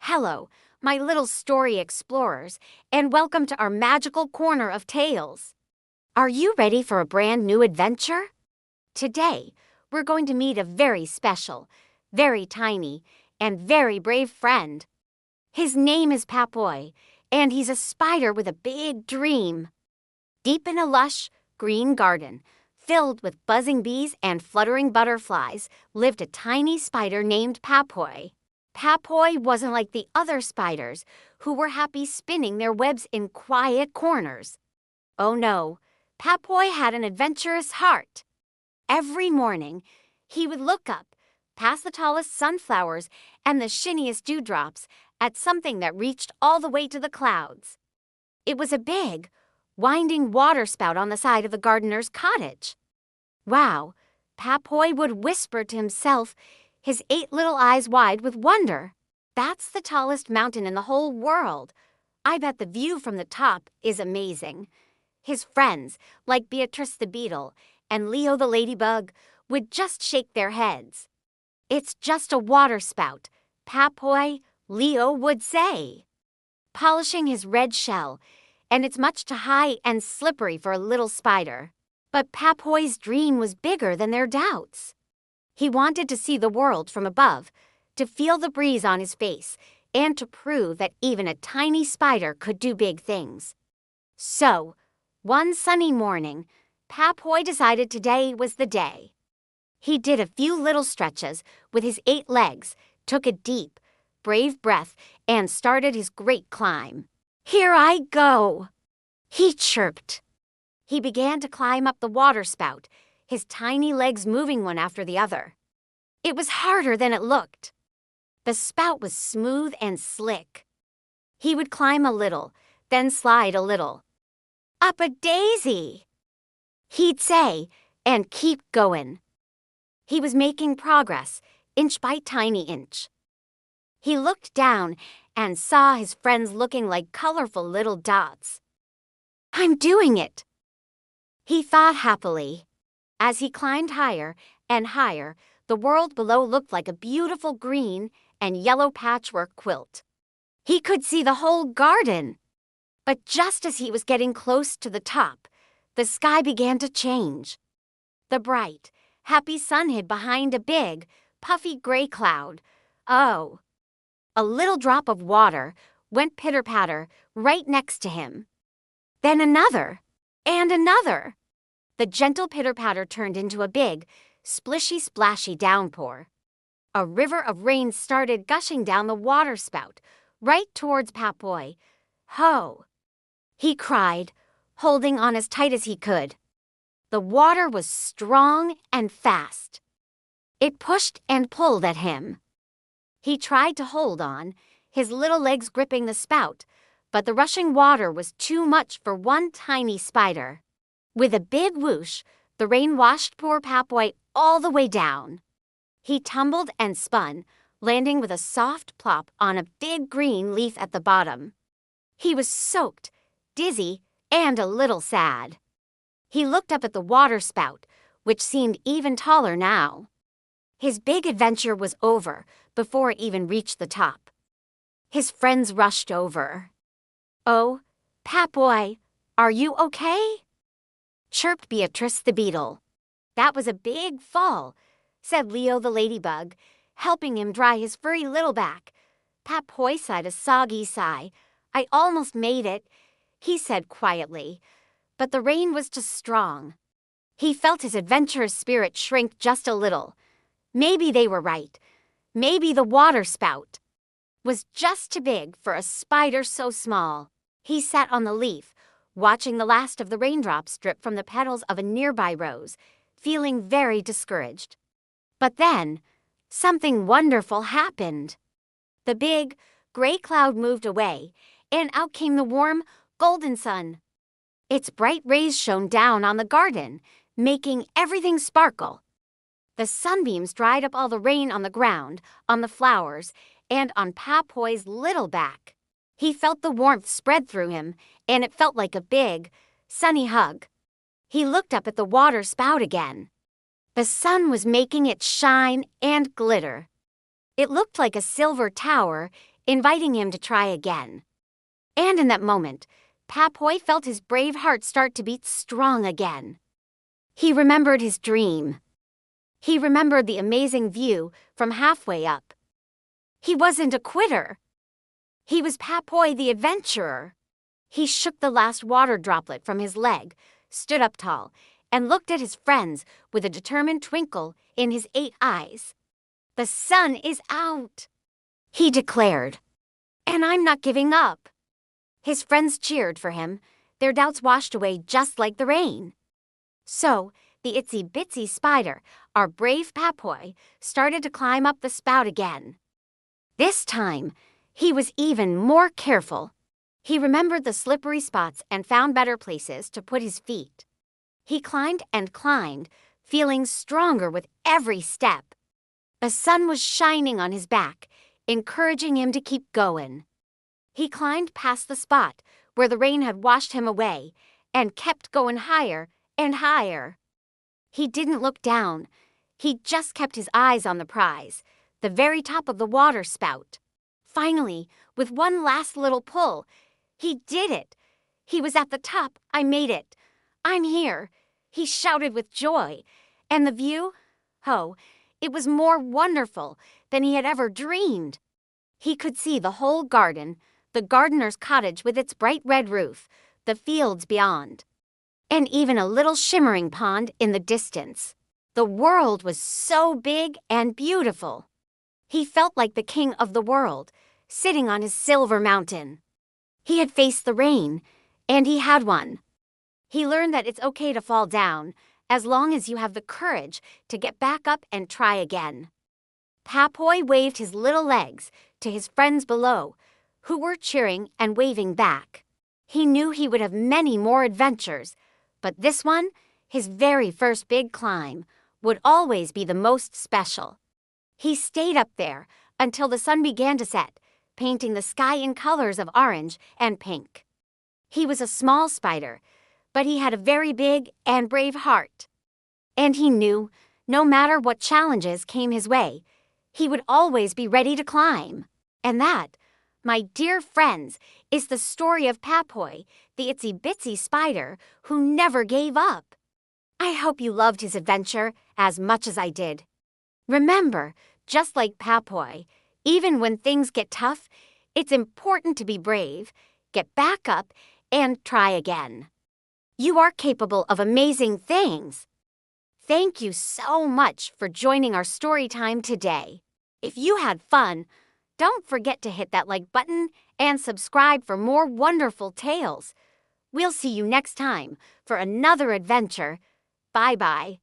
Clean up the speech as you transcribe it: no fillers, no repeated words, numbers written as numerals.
Hello, my little story explorers, and welcome to our magical corner of tales. Are you ready for a brand new adventure? Today, we're going to meet a very special, very tiny, and very brave friend. His name is Papoi, and he's a spider with a big dream. Deep in a lush, green garden, filled with buzzing bees and fluttering butterflies, lived a tiny spider named Papoi. Papoi wasn't like the other spiders, who were happy spinning their webs in quiet corners. Oh no, Papoi had an adventurous heart. Every morning, he would look up, past the tallest sunflowers and the shiniest dewdrops, at something that reached all the way to the clouds. It was a big, winding water spout on the side of the gardener's cottage. Wow, Papoi would whisper to himself, his 8 little eyes wide with wonder. That's the tallest mountain in the whole world. I bet the view from the top is amazing. His friends, like Beatrice the beetle and Leo the ladybug, would just shake their heads. It's just a water spout, Papoi, Leo would say, polishing his red shell, and it's much too high and slippery for a little spider. But Papoi's dream was bigger than their doubts. He wanted to see the world from above, to feel the breeze on his face, and to prove that even a tiny spider could do big things. So, one sunny morning, Papoi decided today was the day. He did a few little stretches with his 8 legs, took a deep, brave breath, and started his great climb. "Here I go," he chirped. He began to climb up the water spout, his tiny legs moving one after the other. It was harder than it looked. The spout was smooth and slick. He would climb a little, then slide a little. "Up a daisy," he'd say, and keep going. He was making progress, inch by tiny inch. He looked down and saw his friends looking like colorful little dots. "I'm doing it," he thought happily. As he climbed higher and higher, the world below looked like a beautiful green and yellow patchwork quilt. He could see the whole garden. But just as he was getting close to the top, the sky began to change. The bright, happy sun hid behind a big, puffy gray cloud. Oh! A little drop of water went pitter-patter right next to him. Then another, and another. The gentle pitter-patter turned into a big, splishy-splashy downpour. A river of rain started gushing down the water spout, right towards Papoi. "Ho!" he cried, holding on as tight as he could. The water was strong and fast. It pushed and pulled at him. He tried to hold on, his little legs gripping the spout, but the rushing water was too much for one tiny spider. With a big whoosh, the rain washed poor Papoi all the way down. He tumbled and spun, landing with a soft plop on a big green leaf at the bottom. He was soaked, dizzy, and a little sad. He looked up at the water spout, which seemed even taller now. His big adventure was over before it even reached the top. His friends rushed over. "Oh, Papoi, are you okay?" chirped Beatrice the beetle. "That was a big fall," said Leo the ladybug, helping him dry his furry little back. Papoi sighed a soggy sigh. "I almost made it," he said quietly, but the rain was too strong. He felt his adventurous spirit shrink just a little. Maybe they were right. Maybe the water spout was just too big for a spider so small. He sat on the leaf, watching the last of the raindrops drip from the petals of a nearby rose, feeling very discouraged. But then, something wonderful happened. The big, gray cloud moved away, and out came the warm, golden sun. Its bright rays shone down on the garden, making everything sparkle. The sunbeams dried up all the rain on the ground, on the flowers, and on Papoi's little back. He felt the warmth spread through him, and it felt like a big, sunny hug. He looked up at the water spout again. The sun was making it shine and glitter. It looked like a silver tower inviting him to try again. And in that moment, Papoi felt his brave heart start to beat strong again. He remembered his dream. He remembered the amazing view from halfway up. He wasn't a quitter. He was Papoi the adventurer. He shook the last water droplet from his leg, stood up tall, and looked at his friends with a determined twinkle in his 8 eyes. "The sun is out," he declared. "And I'm not giving up." His friends cheered for him, their doubts washed away just like the rain. So, the itsy-bitsy spider, our brave Papoi, started to climb up the spout again. This time, he was even more careful. He remembered the slippery spots and found better places to put his feet. He climbed and climbed, feeling stronger with every step. The sun was shining on his back, encouraging him to keep going. He climbed past the spot where the rain had washed him away and kept going higher and higher. He didn't look down. He just kept his eyes on the prize, the very top of the water spout. Finally, with one last little pull, he did it. He was at the top. "I made it. I'm here," he shouted with joy. And the view? Oh, it was more wonderful than he had ever dreamed. He could see the whole garden, the gardener's cottage with its bright red roof, the fields beyond, and even a little shimmering pond in the distance. The world was so big and beautiful. He felt like the king of the world, sitting on his silver mountain. He had faced the rain, and he had won. He learned that it's okay to fall down, as long as you have the courage to get back up and try again. Papoi waved his little legs to his friends below, who were cheering and waving back. He knew he would have many more adventures, but this one, his very first big climb, would always be the most special. He stayed up there until the sun began to set, painting the sky in colors of orange and pink. He was a small spider, but he had a very big and brave heart. And he knew, no matter what challenges came his way, he would always be ready to climb. And that, my dear friends, is the story of Papoi, the itsy-bitsy spider who never gave up. I hope you loved his adventure as much as I did. Remember, just like Papoi, even when things get tough, it's important to be brave, get back up, and try again. You are capable of amazing things. Thank you so much for joining our story time today. If you had fun, don't forget to hit that like button and subscribe for more wonderful tales. We'll see you next time for another adventure. Bye-bye.